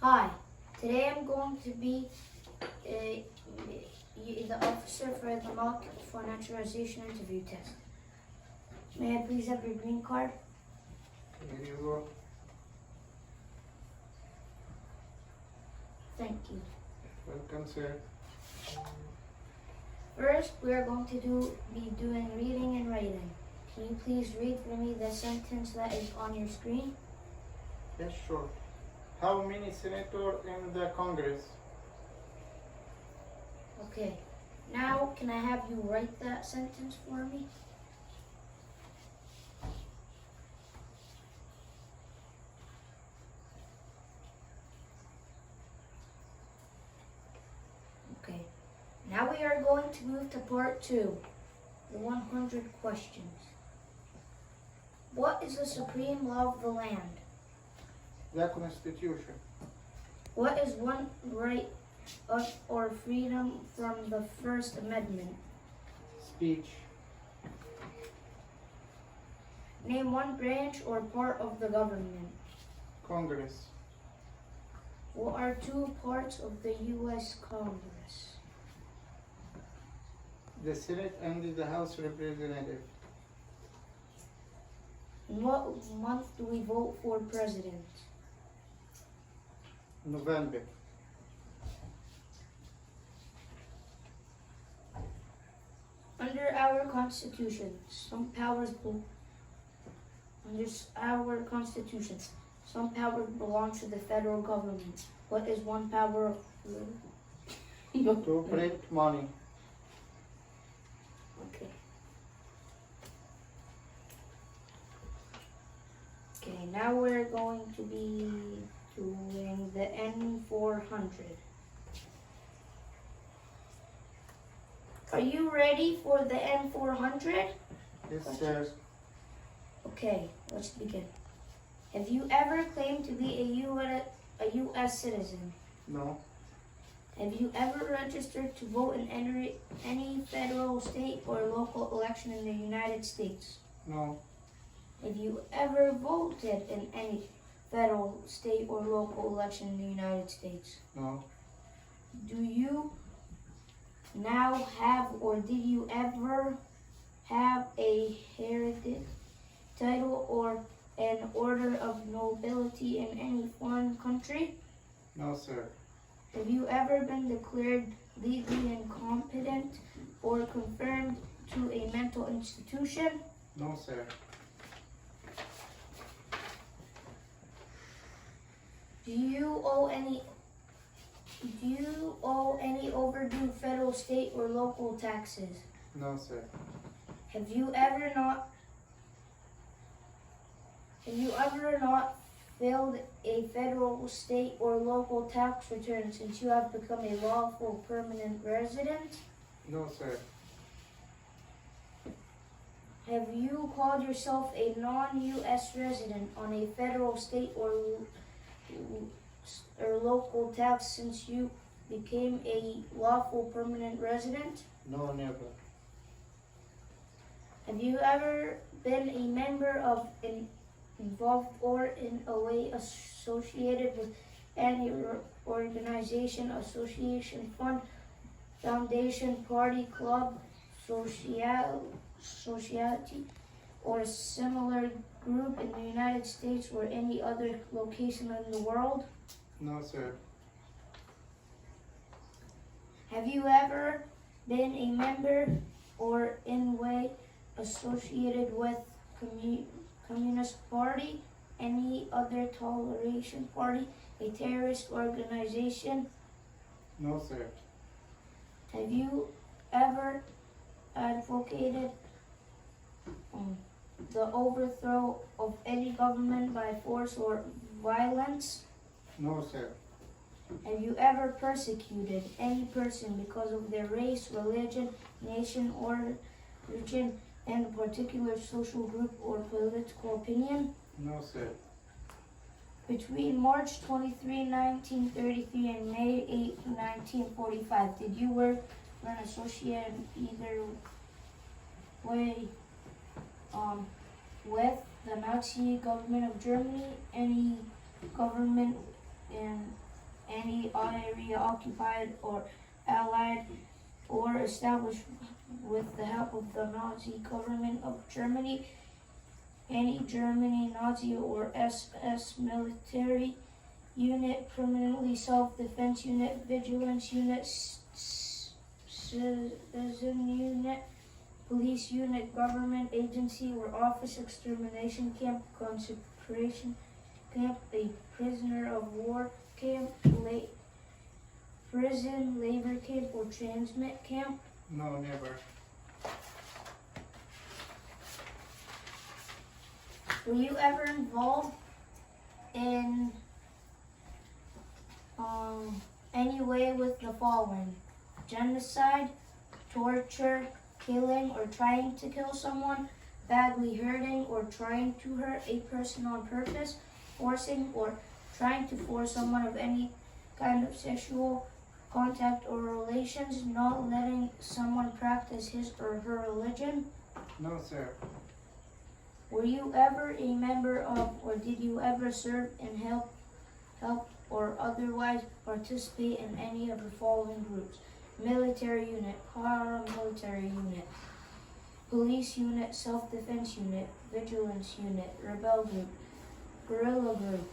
Hi, today I'm going to be the officer for the mock for naturalization interview test. May I please have your green card? Here you go. Thank you. Welcome, sir. First, we are going to be doing reading and writing. Can you please read for me the sentence that is on your screen? Yes, sure. How many senators in the Congress? Okay. Now, can I have you write that sentence for me? Okay. Now we are going to move to part 2, the 100 questions. What is the supreme law of the land? The Constitution. What is one right or freedom from the First Amendment? Speech. Name one branch or part of the government. Congress. What are two parts of the U.S. Congress? The Senate and the House of Representatives. In what month do we vote for president? November. Under our Constitution, some powers belong to the federal government. What is one power? To print money. Okay. Okay, now we're going to be doing the N400. Are you ready for the N400? Yes, sir. Okay, let's begin. Have you ever claimed to be a U.S. citizen? No. Have you ever registered to vote in any federal, state, or local election in the United States? No. Have you ever voted in any federal, state, or local election in the United States? No. Do you now have or did you ever have a heritage title or an order of nobility in any foreign country? No, sir. Have you ever been declared legally incompetent or confirmed to a mental institution? No, sir. Do you owe any overdue federal, state, or local taxes? No, sir. Have you ever not filed a federal, state, or local tax return since you have become a lawful permanent resident? No, sir. Have you called yourself a non-U.S. resident on a federal, state, or local tax since you became a lawful permanent resident? No, never. Have you ever been a member of involved or in a way associated with any organization, association, fund, foundation, party, club, society, or similar group in the United States or any other location in the world? No, sir. Have you ever been a member or in way associated with Communist Party, any other toleration party, a terrorist organization? No, sir. Have you ever advocated the overthrow of any government by force or violence? No, sir. Have you ever persecuted any person because of their race, religion, nation, origin, and a particular social group or political opinion? No, sir. Between March 23, 1933 and May 8, 1945, did you work for an associate either way with the Nazi government of Germany, any government in any area occupied or allied or established with the help of the Nazi government of Germany, any Germany, Nazi, or SS military unit, permanently self-defense unit, vigilance unit, citizen unit, police unit, government agency or office, extermination camp, concentration camp, a prisoner of war camp, prison, labor camp, or transmit camp. No, never. Were you ever involved in any way with the following: genocide, torture, killing or trying to kill someone, badly hurting or trying to hurt a person on purpose, forcing or trying to force someone of any kind of sexual contact or relations, not letting someone practice his or her religion? No, sir. Were you ever a member of, or did you ever serve and help or otherwise participate in any of the following groups: military unit, paramilitary unit, police unit, self-defense unit, vigilance unit, rebel group, guerrilla group,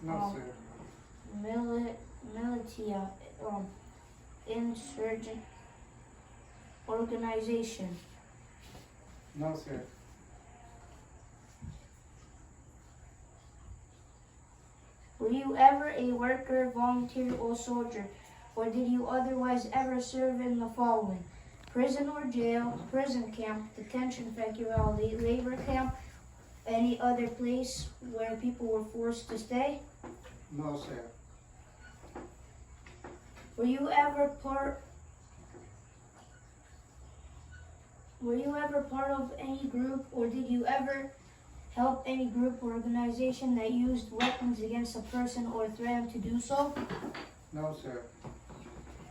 No, sir. militia, insurgent organization? No, sir. Were you ever a worker, volunteer, or soldier? Or did you otherwise ever serve in the following: prison or jail, prison camp, detention facility, labor camp, any other place where people were forced to stay? No, sir. Were you ever part of any group, or did you ever help any group or organization that used weapons against a person or threatened to do so? No, sir.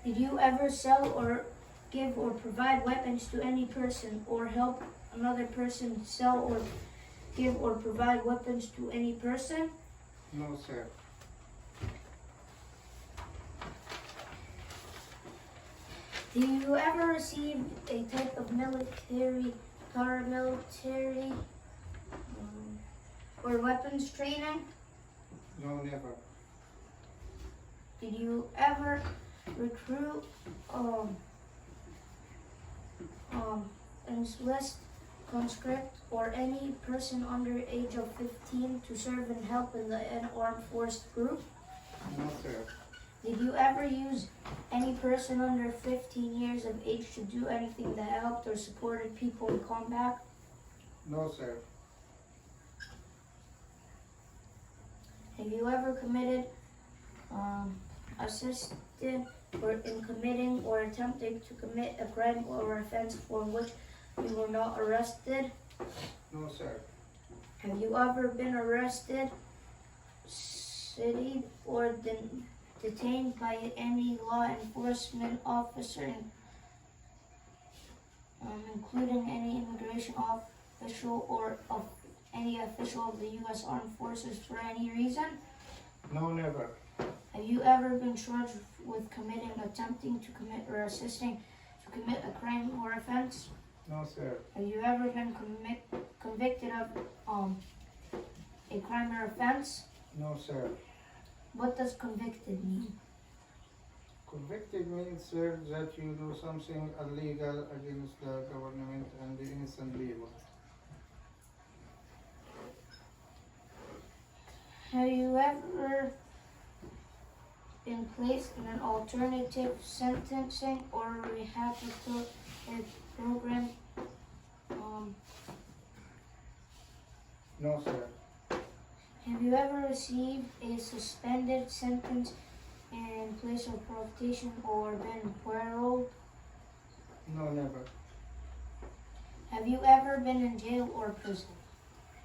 Did you ever sell or give or provide weapons to any person, or help another person sell or give or provide weapons to any person? No, sir. Did you ever receive a type of military, paramilitary, or weapons training? No, never. Did you ever recruit, enlist, conscript, or any person under age of 15 to serve and help in an armed force group? No, sir. Did you ever use any person under 15 years of age to do anything that helped or supported people in combat? No, sir. Have you ever committed, assisted, or in committing or attempting to commit a crime or offense for which you were not arrested? No, sir. Have you ever been arrested, cited, or detained by any law enforcement officer, including any immigration official or of any official of the U.S. Armed Forces for any reason? No, never. Have you ever been charged with committing, attempting to commit, or assisting to commit a crime or offense? No, sir. Have you ever been convicted of a crime or offense? No, sir. What does convicted mean? Convicted means, sir, that you do something illegal against the government and the innocent people. Have you ever been placed in an alternative sentencing or rehabilitation program? No, sir. Have you ever received a suspended sentence in place of probation or been paroled? No, never. Have you ever been in jail or prison?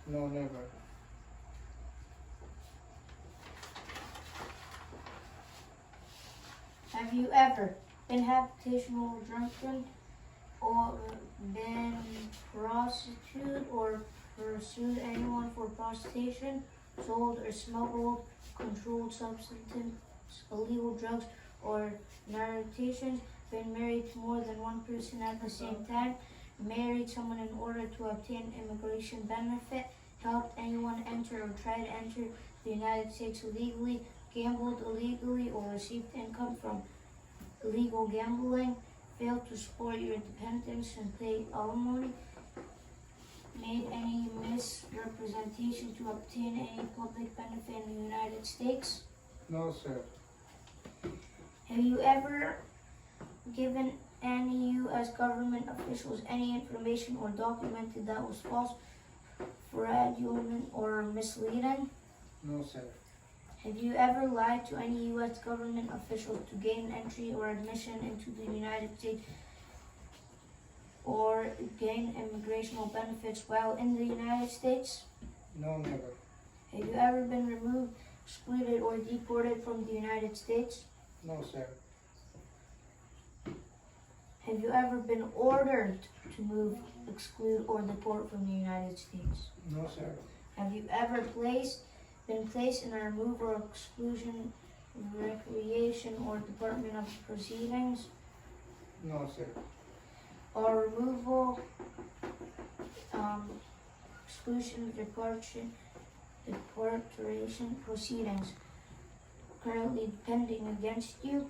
No, never. Have you ever been habitational drunken or been prostitute or pursued anyone for prostitution? sold or smuggled controlled substance, illegal drugs, or narcotics, been married to more than one person at the same time, married someone in order to obtain immigration benefit, helped anyone enter or try to enter the United States illegally, gambled illegally, or received income from illegal gambling, failed to support your dependents and pay alimony, made any misrepresentation to obtain any public benefit in the United States. No, sir. Have you ever given any U.S. government officials any information or documented that was false, fraudulent, or misleading? No, sir. Have you ever lied to any U.S. government officials to gain entry or admission into the United States or gain immigration benefits while in the United States? No, never. Have you ever been removed, excluded, or deported from the United States? No, sir. Have you ever been ordered to move, exclude, or deport from the United States? No, sir. Have you ever been placed in a removal or exclusion, recreation, or department of proceedings, No, sir. or removal, exclusion, deportation proceedings currently pending against you?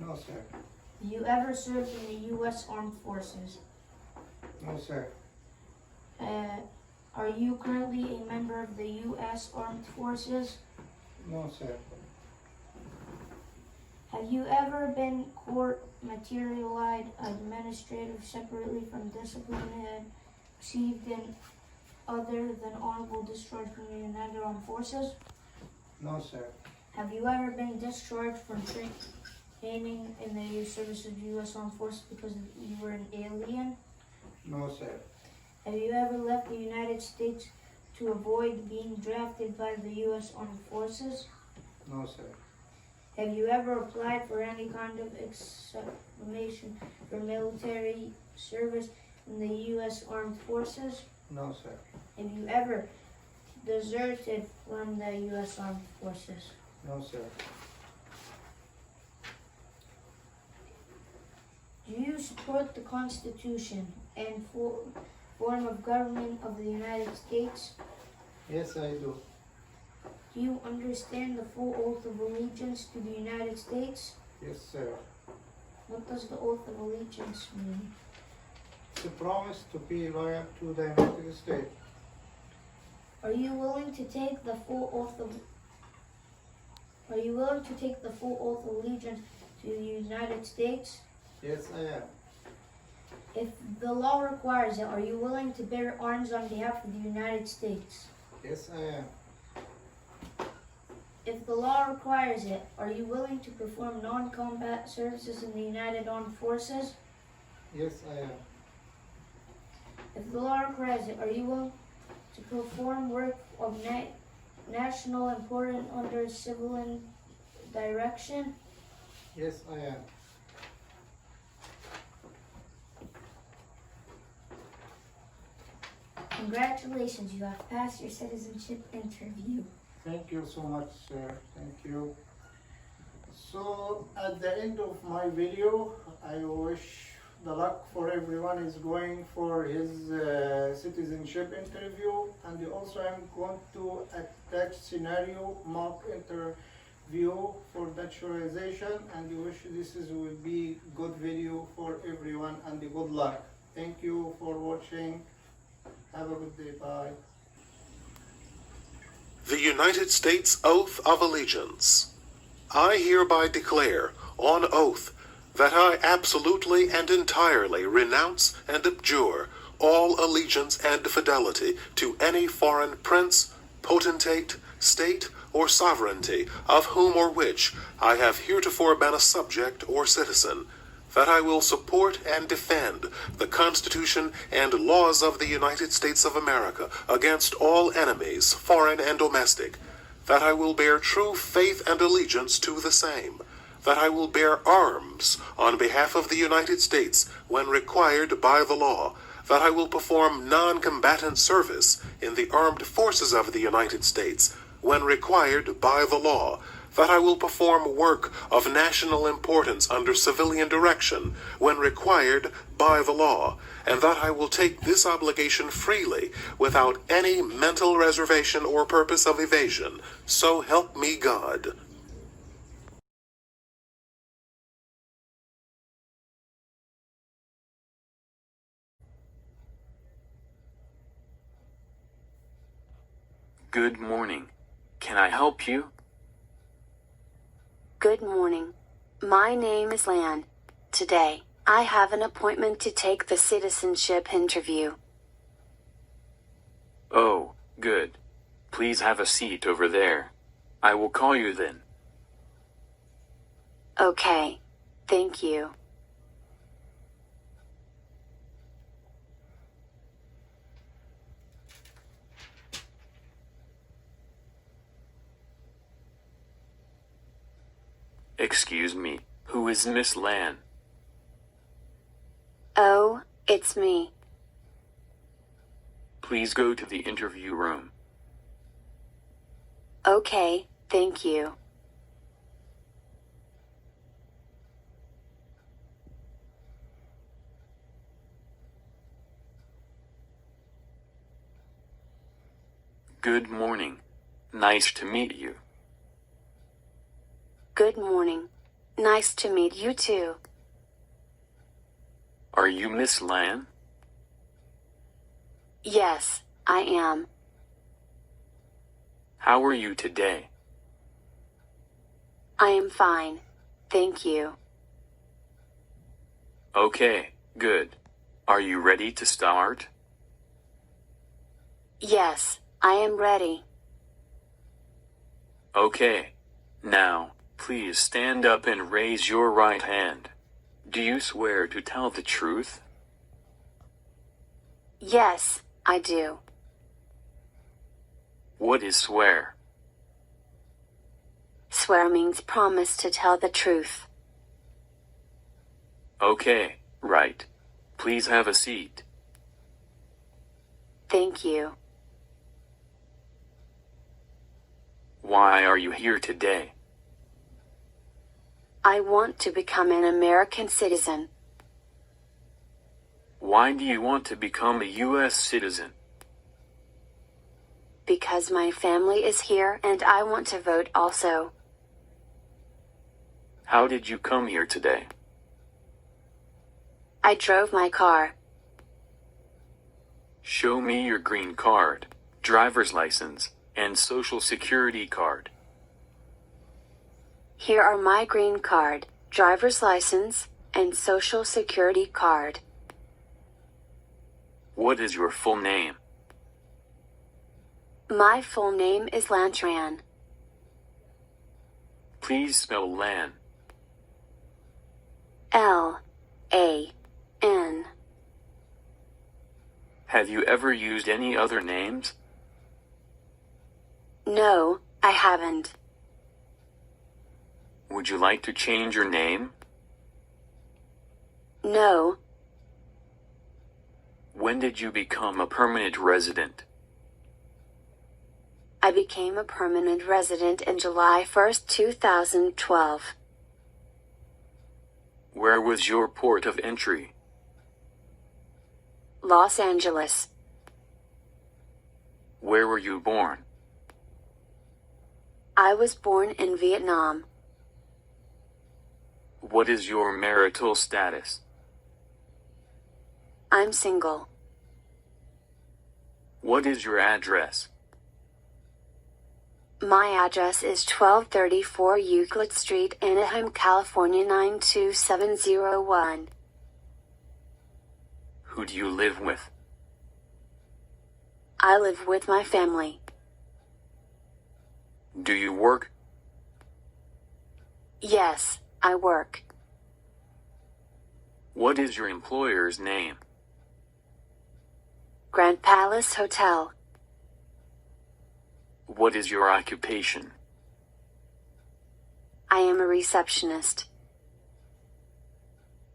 No, sir. Have you ever served in the U.S. Armed Forces? No, sir. Are you currently a member of the U.S. Armed Forces? No, sir. Have you ever been court materialized administrative separately from discipline and received an other than honorable discharge from the United Armed Forces? No, sir. Have you ever been discharged from training in the service of the U.S. Armed Forces because you were an alien? No, sir. Have you ever left the United States to avoid being drafted by the U.S. Armed Forces? No, sir. Have you ever applied for any kind of examination for military service in the U.S. Armed Forces? No, sir. Have you ever deserted from the U.S. Armed Forces? No, sir. Do you support the Constitution and form of government of the United States? Yes, I do. Do you understand the full oath of allegiance to the United States? Yes, sir. What does the oath of allegiance mean? It's a promise to be loyal to the United States. Are you willing to take the full oath of allegiance to the United States? Yes, I am. If the law requires it, are you willing to bear arms on behalf of the United States? Yes, I am. If the law requires it, are you willing to perform non-combat services in the United Armed Forces? Yes, I am. If the law requires it, are you willing to perform work of national importance under civilian direction? Yes, I am. Congratulations, you have passed your citizenship interview. Thank you so much, sir. Thank you. So, at the end of my video, I wish the luck for everyone is going for his citizenship interview, and also I'm going to attach scenario mock interview for naturalization, and I wish will be good video for everyone, and good luck. Thank you for watching. Have a good day. Bye. The United States Oath of Allegiance. I hereby declare, on oath, that I absolutely and entirely renounce and abjure all allegiance and fidelity to any foreign prince, potentate, state, or sovereignty, of whom or which I have heretofore been a subject or citizen, that I will support and defend the Constitution and laws of the United States of America against all enemies, foreign and domestic, that I will bear true faith and allegiance to the same, that I will bear arms on behalf of the United States when required by the law, that I will perform non-combatant service in the armed forces of the United States when required by the law, that I will perform work of national importance under civilian direction when required by the law, and that I will take this obligation freely without any mental reservation or purpose of evasion. So help me God. Good morning. Can I help you? Good morning. My name is Lan. Today, I have an appointment to take the citizenship interview. Oh, good. Please have a seat over there. I will call you then. Okay. Thank you. Excuse me, who is Miss Lan? Oh, it's me. Please go to the interview room. Okay, thank you. Good morning. Nice to meet you. Good morning. Nice to meet you too. Are you Miss Lan? Yes, I am. How are you today? I am fine. Thank you. Okay, good. Are you ready to start? Yes, I am ready. Okay. Now, please stand up and raise your right hand. Do you swear to tell the truth? Yes, I do. What is swear? Swear means promise to tell the truth. Okay, right. Please have a seat. Thank you. Why are you here today? I want to become an American citizen. Why do you want to become a U.S. citizen? Because my family is here and I want to vote also. How did you come here today? I drove my car. Show me your green card, driver's license, and social security card. Here are my green card, driver's license, and social security card. What is your full name? My full name is Lantran. Please spell Lan. L-A-N. Have you ever used any other names? No, I haven't. Would you like to change your name? No, When did you become a permanent resident? I became a permanent resident in July 1st, 2012. Where was your port of entry? Los Angeles. Where were you born? I was born in Vietnam. What is your marital status? I'm single. What is your address? My address is 1234 Euclid Street, Anaheim, California 92701. Who do you live with? I live with my family. Do you work? Yes, I work. What is your employer's name? Grand Palace Hotel. What is your occupation? I am a receptionist.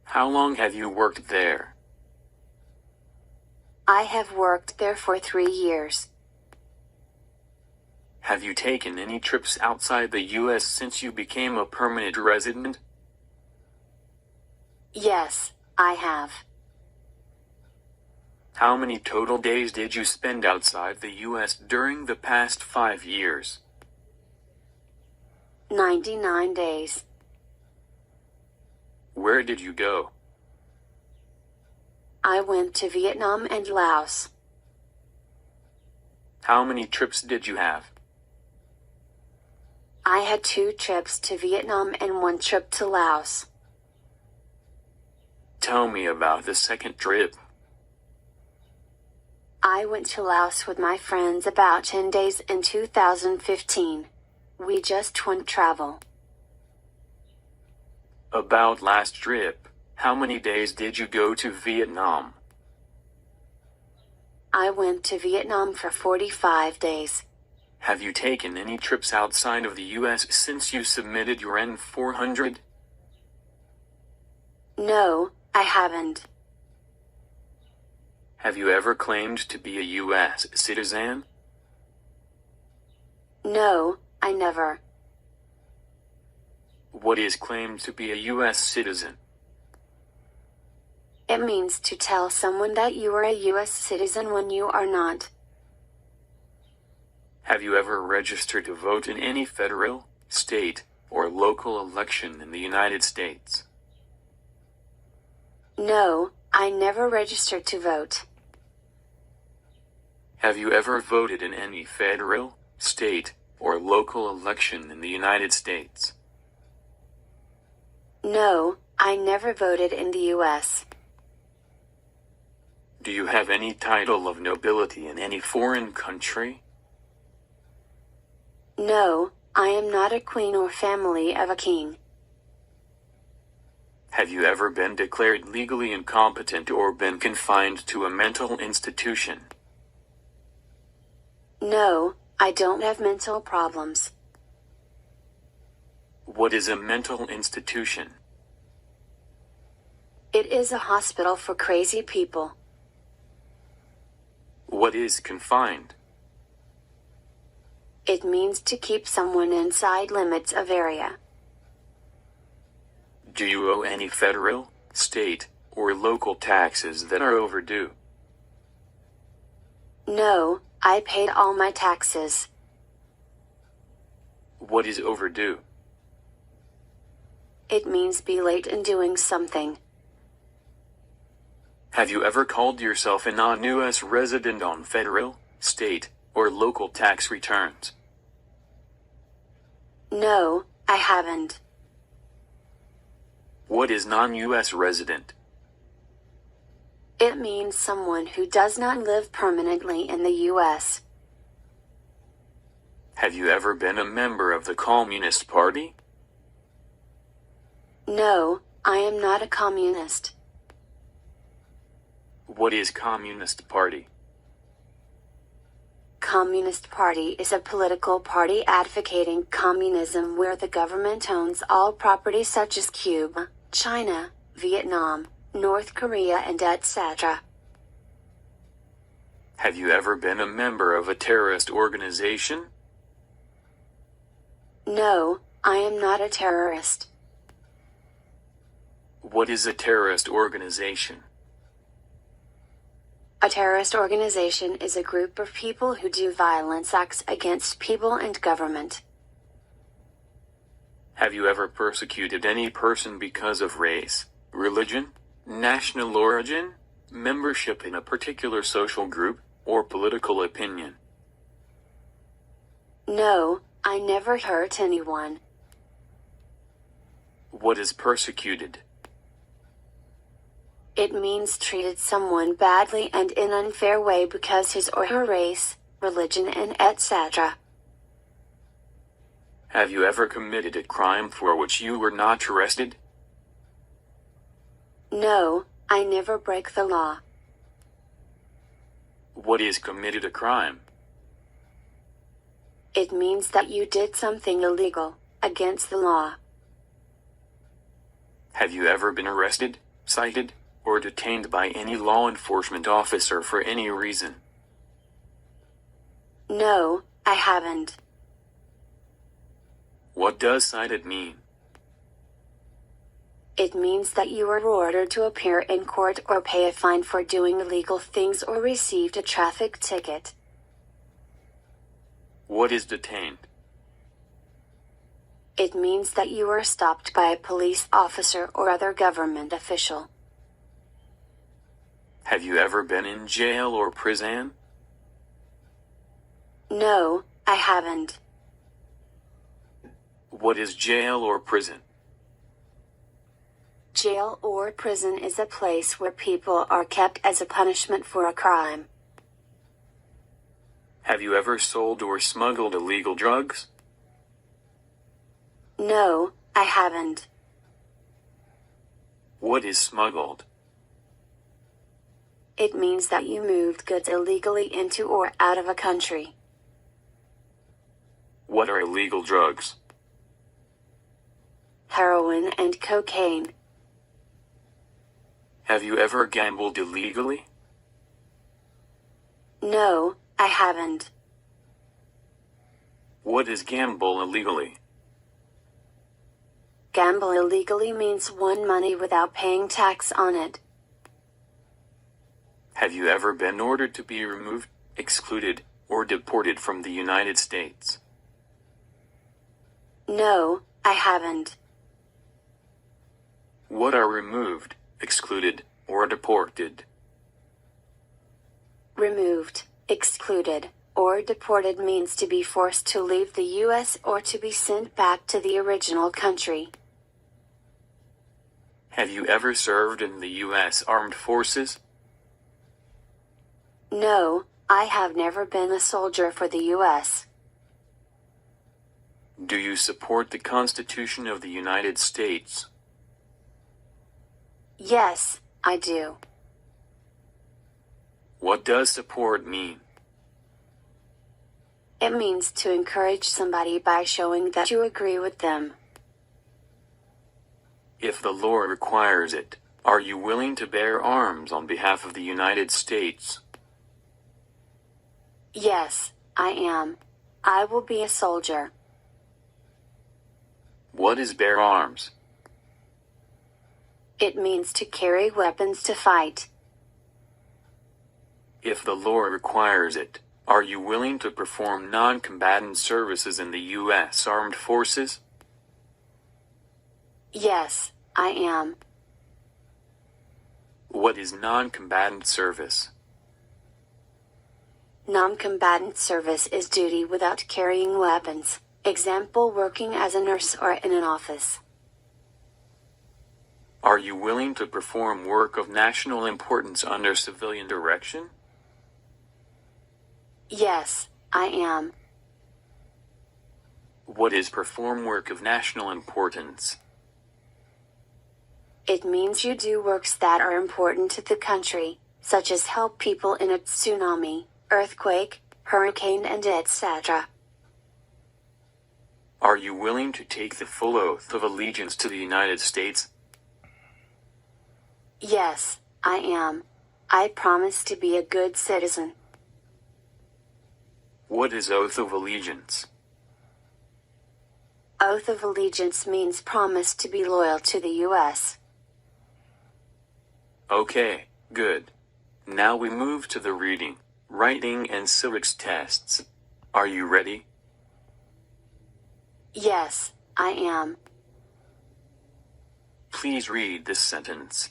How long have you worked there? I have worked there for 3 years. Have you taken any trips outside the U.S. since you became a permanent resident? Yes, I have. How many total days did you spend outside the U.S. during the past 5 years? 99 days. Where did you go? I went to Vietnam and Laos. How many trips did you have? I had 2 trips to Vietnam and 1 trip to Laos. Tell me about the second trip. I went to Laos with my friends about 10 days in 2015. We just went travel. About last trip, how many days did you go to Vietnam? I went to Vietnam for 45 days. Have you taken any trips outside of the U.S. since you submitted your N-400? No, I haven't. Have you ever claimed to be a U.S. citizen? No, I never. What is claimed to be a U.S. citizen? It means to tell someone that you are a U.S. citizen when you are not. Have you ever registered to vote in any federal, state, or local election in the United States? No, I never registered to vote. Have you ever voted in any federal, state, or local election in the United States? No, I never voted in the U.S. Do you have any title of nobility in any foreign country? No, I am not a queen or family of a king. Have you ever been declared legally incompetent or been confined to a mental institution? No, I don't have mental problems. What is a mental institution? It is a hospital for crazy people. What is confined? It means to keep someone inside limits of area. Do you owe any federal, state, or local taxes that are overdue? No, I paid all my taxes. What is overdue? It means be late in doing something. Have you ever called yourself a non-U.S. resident on federal, state, or local tax returns? No, I haven't. What is non-U.S. resident? It means someone who does not live permanently in the U.S. Have you ever been a member of the Communist Party? No, I am not a communist. What is Communist Party? Communist Party is a political party advocating communism where the government owns all property such as Cuba, China, Vietnam, North Korea and etc. Have you ever been a member of a terrorist organization? No, I am not a terrorist. What is a terrorist organization? A terrorist organization is a group of people who do violence acts against people and government. Have you ever persecuted any person because of race, religion, national origin, membership in a particular social group, or political opinion? No, I never hurt anyone. What is persecuted? It means treated someone badly and in unfair way because his or her race, religion and etc. Have you ever committed a crime for which you were not arrested? No, I never break the law. What is committed a crime? It means that you did something illegal, against the law. Have you ever been arrested, cited, or detained by any law enforcement officer for any reason? No, I haven't. What does cited mean? It means that you were ordered to appear in court or pay a fine for doing illegal things or received a traffic ticket. What is detained? It means that you were stopped by a police officer or other government official. Have you ever been in jail or prison? No, I haven't. What is jail or prison? Jail or prison is a place where people are kept as a punishment for a crime. Have you ever sold or smuggled illegal drugs? No, I haven't. What is smuggled? It means that you moved goods illegally into or out of a country. What are illegal drugs? Heroin and cocaine. Have you ever gambled illegally? No, I haven't. What is gamble illegally? Gamble illegally means won money without paying tax on it. Have you ever been ordered to be removed, excluded, or deported from the United States? No, I haven't. What are removed, excluded, or deported? Removed, excluded, or deported means to be forced to leave the U.S. or to be sent back to the original country. Have you ever served in the U.S. Armed Forces? No, I have never been a soldier for the U.S. Do you support the Constitution of the United States? Yes, I do. What does support mean? It means to encourage somebody by showing that you agree with them. If the law requires it, are you willing to bear arms on behalf of the United States? Yes, I am. I will be a soldier. What is bear arms? It means to carry weapons to fight. If the law requires it, are you willing to perform non-combatant services in the U.S. Armed Forces? Yes, I am. What is non-combatant service? Non-combatant service is duty without carrying weapons. Example, working as a nurse or in an office. Are you willing to perform work of national importance under civilian direction? Yes, I am. What is perform work of national importance? It means you do works that are important to the country, such as help people in a tsunami, earthquake, hurricane, and etc. Are you willing to take the full oath of allegiance to the United States? Yes, I am. I promise to be a good citizen. What is oath of allegiance? Oath of allegiance means promise to be loyal to the U.S. Okay, good. Now we move to the reading, writing, and civics tests. Are you ready? Yes, I am. Please read this sentence.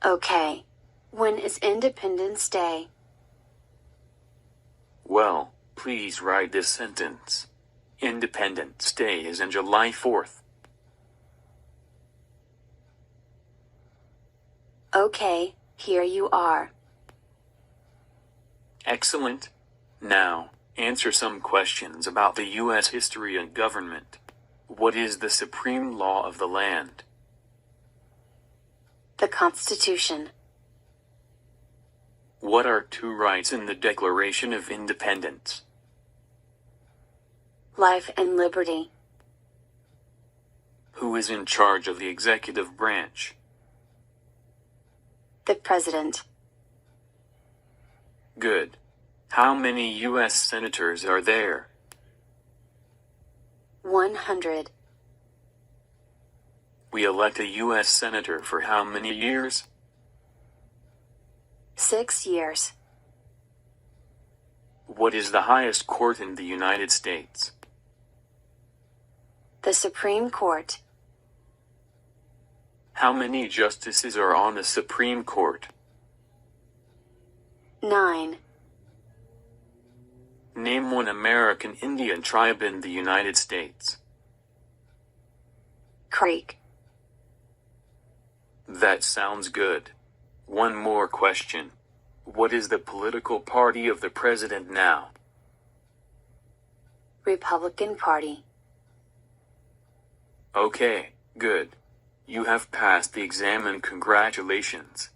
Okay. When is Independence Day? Well, please write this sentence. Independence Day is on July 4th. Okay, here you are. Excellent. Now, answer some questions about the U.S. history and government. What is the supreme law of the land? The Constitution. What are two rights in the Declaration of Independence? Life and liberty. Who is in charge of the executive branch? The President. Good. How many U.S. senators are there? 100. We elect a U.S. senator for how many years? 6 years. What is the highest court in the United States? The Supreme Court. How many justices are on the Supreme Court? 9. Name one American Indian tribe in the United States. Creek. That sounds good. One more question. What is the political party of the president now? Republican Party. Okay, good. You have passed the exam and congratulations.